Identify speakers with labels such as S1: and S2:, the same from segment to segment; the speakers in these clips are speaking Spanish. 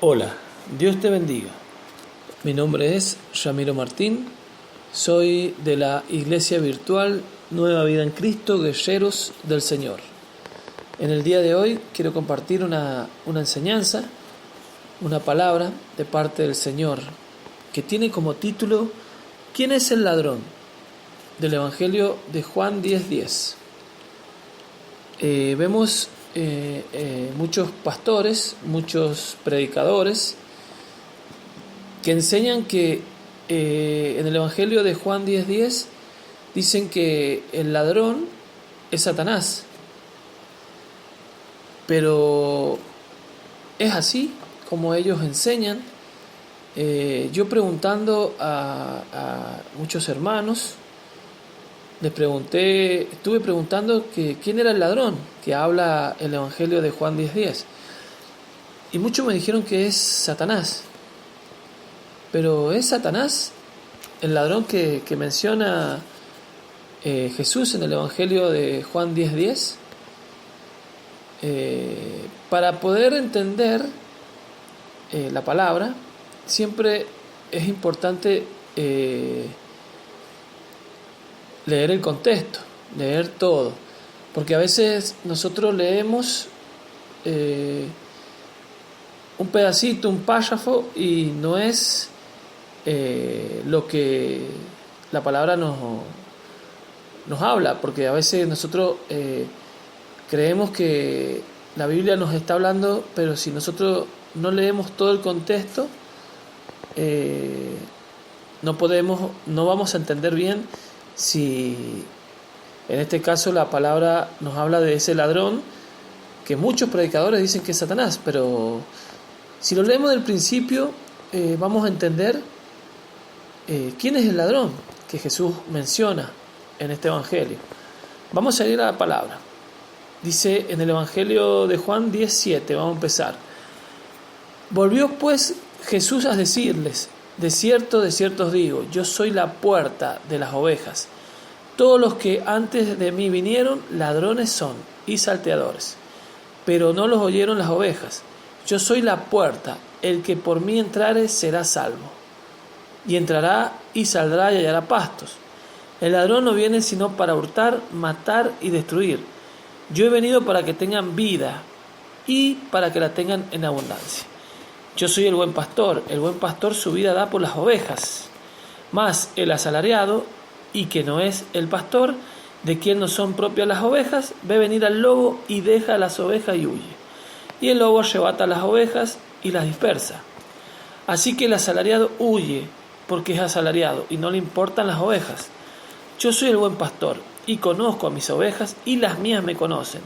S1: Hola, Dios te bendiga. Mi nombre es Ramiro Martín, soy de la Iglesia Virtual Nueva Vida en Cristo, Guerreros del Señor. En el día de hoy quiero compartir una enseñanza, una palabra de parte del Señor, que tiene como título ¿Quién es el ladrón? Del Evangelio de Juan 10:10. Vemos muchos pastores, muchos predicadores que enseñan que en el Evangelio de Juan 10:10 dicen que el ladrón es Satanás. Pero ¿es así como ellos enseñan? Yo preguntando a muchos hermanos, estuve preguntando que quién era el ladrón que habla el Evangelio de Juan 10:10. Y muchos me dijeron que es Satanás. Pero ¿es Satanás el ladrón que menciona Jesús en el Evangelio de Juan 10:10? Para poder entender la palabra, siempre es importante leer el contexto, leer todo, porque a veces nosotros leemos un pedacito, un párrafo, y no es lo que la palabra nos habla, porque a veces nosotros creemos que la Biblia nos está hablando, pero si nosotros no leemos todo el contexto, no vamos a entender bien si en este caso la palabra nos habla de ese ladrón que muchos predicadores dicen que es Satanás, pero si lo leemos del principio vamos a entender quién es el ladrón que Jesús menciona en este Evangelio. Vamos a ir a la palabra. Dice en el Evangelio de Juan 10:7, vamos a empezar. Volvió pues Jesús a decirles: de cierto os digo, yo soy la puerta de las ovejas. Todos los que antes de mí vinieron, ladrones son y salteadores, pero no los oyeron las ovejas. Yo soy la puerta, el que por mí entrare será salvo, y entrará y saldrá y hallará pastos. El ladrón no viene sino para hurtar, matar y destruir. Yo he venido para que tengan vida y para que la tengan en abundancia. Yo soy el buen pastor su vida da por las ovejas. Mas el asalariado, y que no es el pastor, de quien no son propias las ovejas, ve venir al lobo y deja a las ovejas y huye. Y el lobo arrebata las ovejas y las dispersa. Así que el asalariado huye, porque es asalariado y no le importan las ovejas. Yo soy el buen pastor y conozco a mis ovejas y las mías me conocen.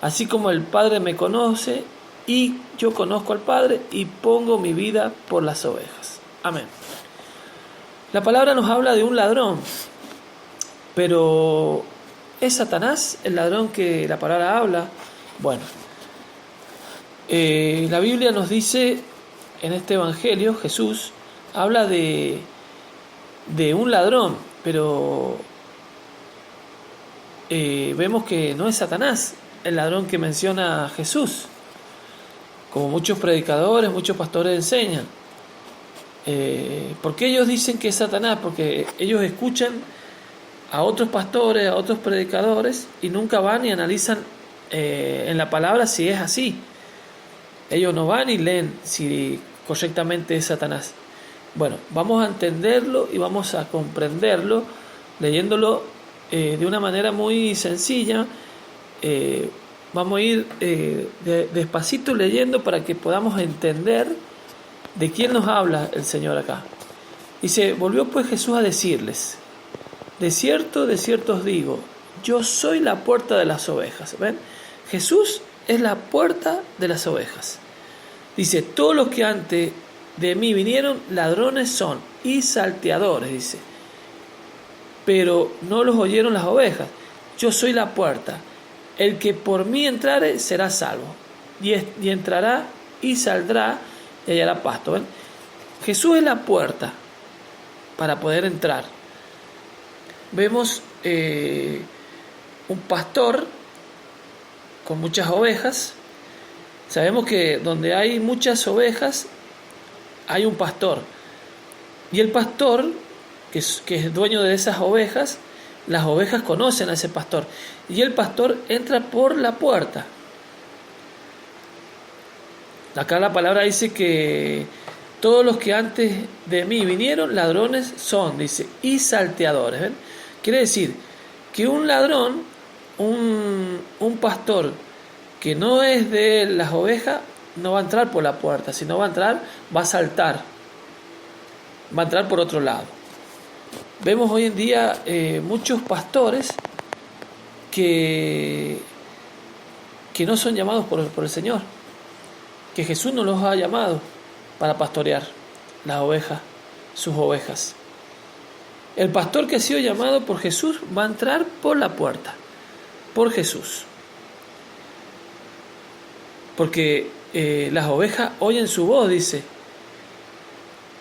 S1: Así como el Padre me conoce y yo conozco al Padre y pongo mi vida por las ovejas. Amén. La palabra nos habla de un ladrón, pero ¿es Satanás el ladrón que la palabra habla? Bueno, la Biblia nos dice en este Evangelio, Jesús habla de un ladrón, pero vemos que no es Satanás el ladrón que menciona Jesús, como muchos predicadores, muchos pastores enseñan. ¿Por qué ellos dicen que es Satanás? Porque ellos escuchan a otros pastores, a otros predicadores, y nunca van y analizan en la palabra si es así. Ellos no van y leen si correctamente es Satanás. Bueno, vamos a entenderlo y vamos a comprenderlo leyéndolo de una manera muy sencilla. Vamos a ir despacito leyendo para que podamos entender de quién nos habla el Señor acá. Dice: volvió pues Jesús a decirles: de cierto os digo, yo soy la puerta de las ovejas. ¿Ven? Jesús es la puerta de las ovejas. Dice: todos los que antes de mí vinieron, ladrones son y salteadores, dice, pero no los oyeron las ovejas. Yo soy la puerta. El que por mí entrare será salvo, y entrará y saldrá y hallará pasto. ¿Ven? Jesús es la puerta para poder entrar. Vemos un pastor con muchas ovejas, Sabemos que donde hay muchas ovejas hay un pastor. Y el pastor, que es dueño de esas ovejas, las ovejas conocen a ese pastor. Y el pastor entra por la puerta. Acá la palabra dice que todos los que antes de mí vinieron, ladrones son, dice, y salteadores. ¿Ven? Quiere decir que un ladrón, un pastor que no es de las ovejas, no va a entrar por la puerta, sino va a saltar, va a entrar por otro lado. Vemos hoy en día muchos pastores que no son llamados por el Señor, que Jesús no los ha llamado para pastorear las ovejas, sus ovejas. El pastor que ha sido llamado por Jesús va a entrar por la puerta, por Jesús. Porque las ovejas oyen su voz, dice.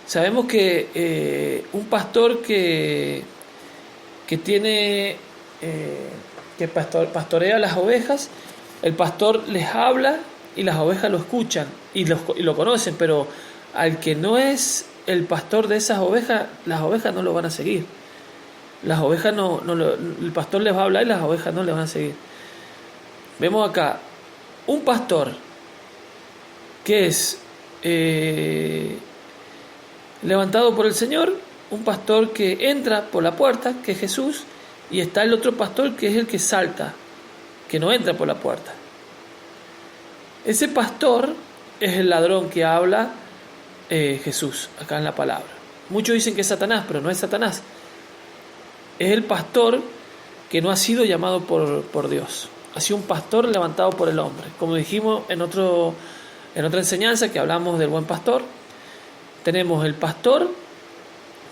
S1: Sabemos que un pastor que tiene que pastorea las ovejas, el pastor les habla y las ovejas lo escuchan y lo conocen, pero al que no es el pastor de esas ovejas, las ovejas no lo van a seguir. Las ovejas el pastor les va a hablar y las ovejas no le van a seguir. Vemos acá un pastor que es levantado por el Señor, un pastor que entra por la puerta, que es Jesús, y está el otro pastor que es el que salta, que no entra por la puerta. Ese pastor es el ladrón que habla Jesús acá en la palabra. Muchos dicen que es Satanás, pero no es Satanás. Es el pastor que no ha sido llamado por Dios. Ha sido un pastor levantado por el hombre. Como dijimos en otra enseñanza que hablamos del buen pastor, tenemos el pastor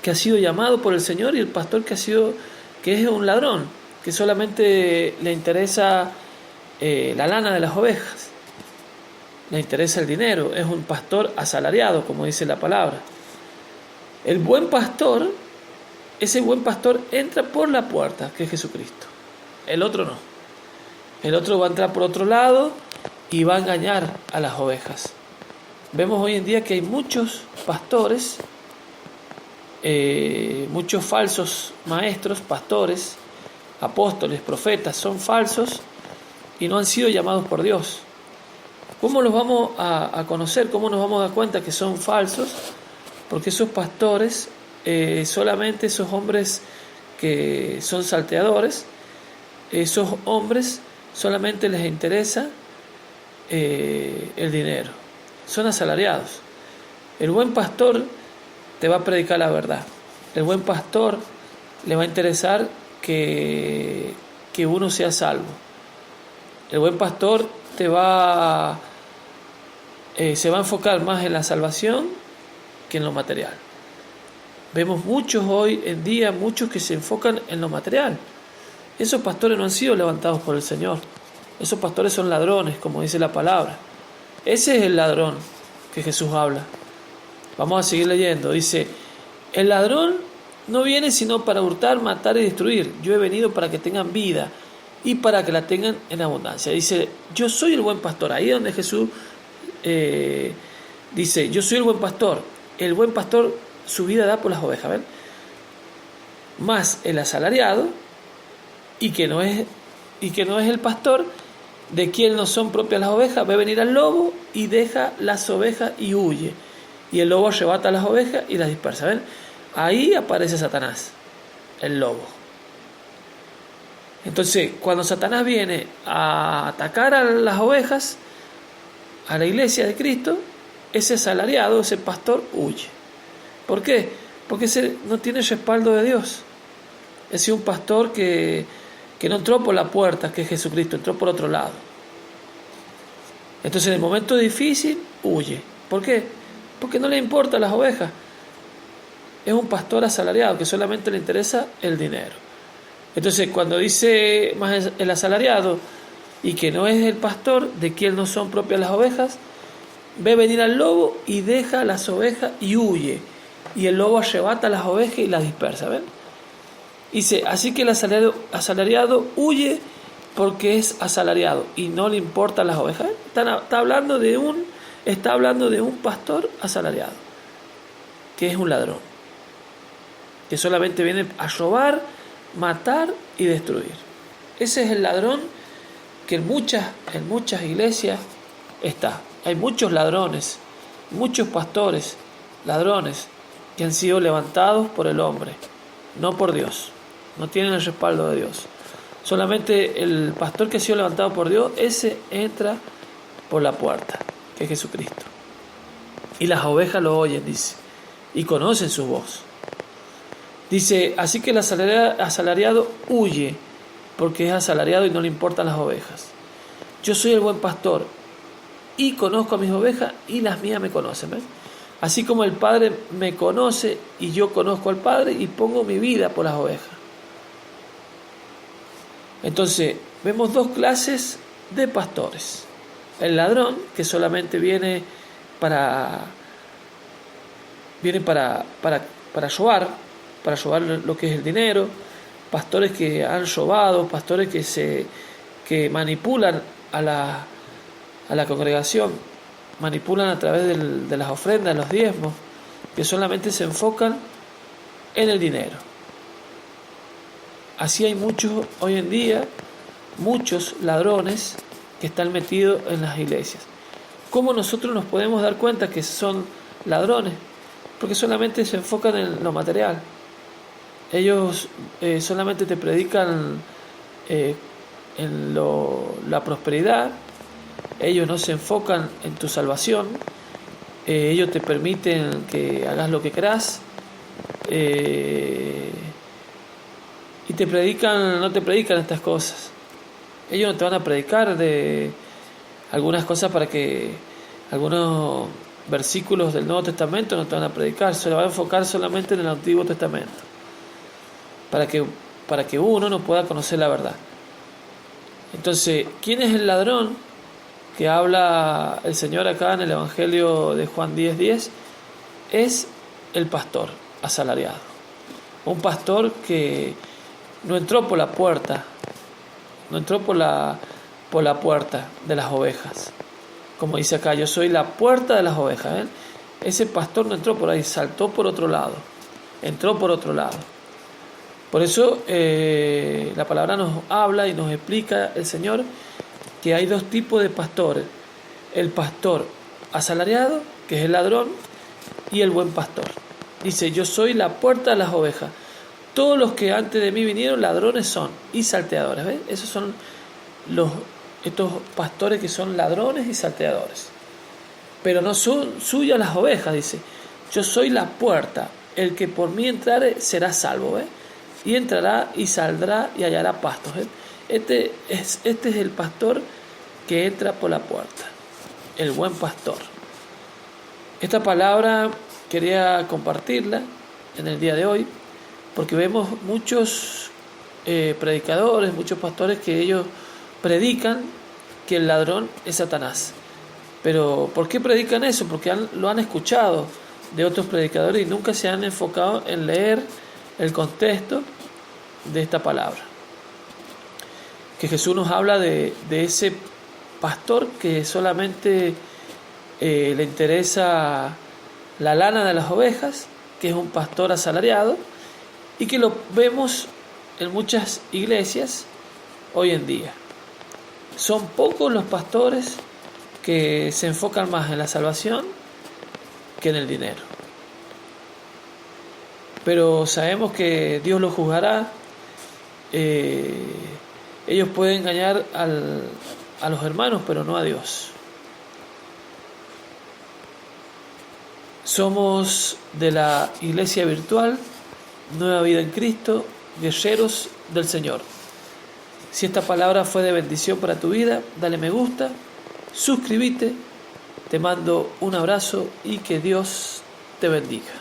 S1: que ha sido llamado por el Señor y el pastor que es un ladrón, que solamente le interesa la lana de las ovejas. Le interesa el dinero, es un pastor asalariado, como dice la palabra. El buen pastor, ese buen pastor entra por la puerta, que es Jesucristo. El otro no. El otro va a entrar por otro lado y va a engañar a las ovejas. Vemos hoy en día que hay muchos pastores, muchos falsos maestros, pastores, apóstoles, profetas, son falsos y no han sido llamados por Dios. ¿Cómo los vamos a conocer? ¿Cómo nos vamos a dar cuenta que son falsos? Porque esos pastores, solamente esos hombres que son salteadores, esos hombres solamente les interesa el dinero. Son asalariados. El buen pastor te va a predicar la verdad. El buen pastor le va a interesar que uno sea salvo. El buen pastor se va a enfocar más en la salvación que en lo material. Vemos muchos hoy en día, muchos que se enfocan en lo material. Esos pastores no han sido levantados por el Señor. Esos pastores son ladrones, como dice la palabra. Ese es el ladrón que Jesús habla. Vamos a seguir leyendo. Dice, el ladrón no viene sino para hurtar, matar y destruir. Yo he venido para que tengan vida y para que la tengan en abundancia. Dice, yo soy el buen pastor. Ahí donde Jesús dice, yo soy el buen pastor. El buen pastor su vida da por las ovejas, ¿ven? Más el asalariado y que no es el pastor, de quien no son propias las ovejas, ve venir al lobo y deja las ovejas y huye. Y el lobo arrebata las ovejas y las dispersa, ¿ven? Ahí aparece Satanás, el lobo. Entonces, cuando Satanás viene a atacar a las ovejas, a la iglesia de Cristo, ese asalariado, ese pastor, huye. ¿Por qué? Porque ese no tiene respaldo de Dios. Es un pastor que no entró por la puerta, que es Jesucristo, entró por otro lado. Entonces, en el momento difícil, huye. ¿Por qué? Porque no le importan las ovejas. Es un pastor asalariado que solamente le interesa el dinero. Entonces, cuando dice más el asalariado y que no es el pastor, de quien no son propias las ovejas, ve venir al lobo y deja las ovejas y huye. Y el lobo arrebata las ovejas y las dispersa, ¿ven? Dice, así que el asalariado huye porque es asalariado y no le importan las ovejas. Está hablando de un pastor asalariado, que es un ladrón, que solamente viene a robar, matar y destruir. Ese es el ladrón que en muchas iglesias está. Hay muchos ladrones, muchos pastores, ladrones, que han sido levantados por el hombre, no por Dios. No tienen el respaldo de Dios. Solamente el pastor que ha sido levantado por Dios, ese entra por la puerta, que es Jesucristo. Y las ovejas lo oyen, dice, y conocen su voz. Dice, así que el asalariado huye, porque es asalariado y no le importan las ovejas. Yo soy el buen pastor, y conozco a mis ovejas, y las mías me conocen. ¿Ven? Así como el Padre me conoce, y yo conozco al Padre, y pongo mi vida por las ovejas. Entonces, vemos dos clases de pastores. El ladrón, que solamente viene para robar lo que es el dinero, pastores que han robado, pastores que manipulan a la congregación, manipulan a través de las ofrendas, los diezmos, que solamente se enfocan en el dinero. Así hay muchos hoy en día, muchos ladrones que están metidos en las iglesias. ¿Cómo nosotros nos podemos dar cuenta que son ladrones? Porque solamente se enfocan en lo material. Ellos solamente te predican la prosperidad. Ellos no se enfocan en tu salvación. Ellos te permiten que hagas lo que querás. Y no te predican estas cosas. Ellos no te van a predicar de algunas cosas algunos versículos del Nuevo Testamento no te van a predicar, se va a enfocar solamente en el Antiguo Testamento, para que uno no pueda conocer la verdad. Entonces, ¿quién es el ladrón que habla el Señor acá en el Evangelio de Juan 10:10? Es el pastor asalariado. Un pastor que no entró por la puerta, no entró por la puerta de las ovejas. Como dice acá, yo soy la puerta de las ovejas. Ese pastor no entró por ahí, saltó por otro lado, entró por otro lado. Por eso la palabra nos habla y nos explica el Señor que hay dos tipos de pastores. El pastor asalariado, que es el ladrón, y el buen pastor. Dice, yo soy la puerta de las ovejas. Todos los que antes de mí vinieron ladrones son y salteadores. ¿Ven? Esos son estos pastores que son ladrones y salteadores. Pero no son suyas las ovejas, dice. Yo soy la puerta. El que por mí entrare será salvo. ¿Ven? Y entrará y saldrá y hallará pastos. ¿Ven? Este es el pastor que entra por la puerta. El buen pastor. Esta palabra quería compartirla en el día de hoy, porque vemos muchos predicadores, muchos pastores que ellos predican que el ladrón es Satanás. Pero ¿por qué predican eso? Porque lo han escuchado de otros predicadores y nunca se han enfocado en leer el contexto de esta palabra. Que Jesús nos habla de ese pastor que solamente le interesa la lana de las ovejas, que es un pastor asalariado, y que lo vemos en muchas iglesias hoy en día. Son pocos los pastores que se enfocan más en la salvación que en el dinero. Pero sabemos que Dios los juzgará. Ellos pueden engañar a los hermanos, pero no a Dios. Somos de la iglesia virtual, Nueva Vida en Cristo, guerreros del Señor. Si esta palabra fue de bendición para tu vida, dale me gusta, suscríbete, te mando un abrazo y que Dios te bendiga.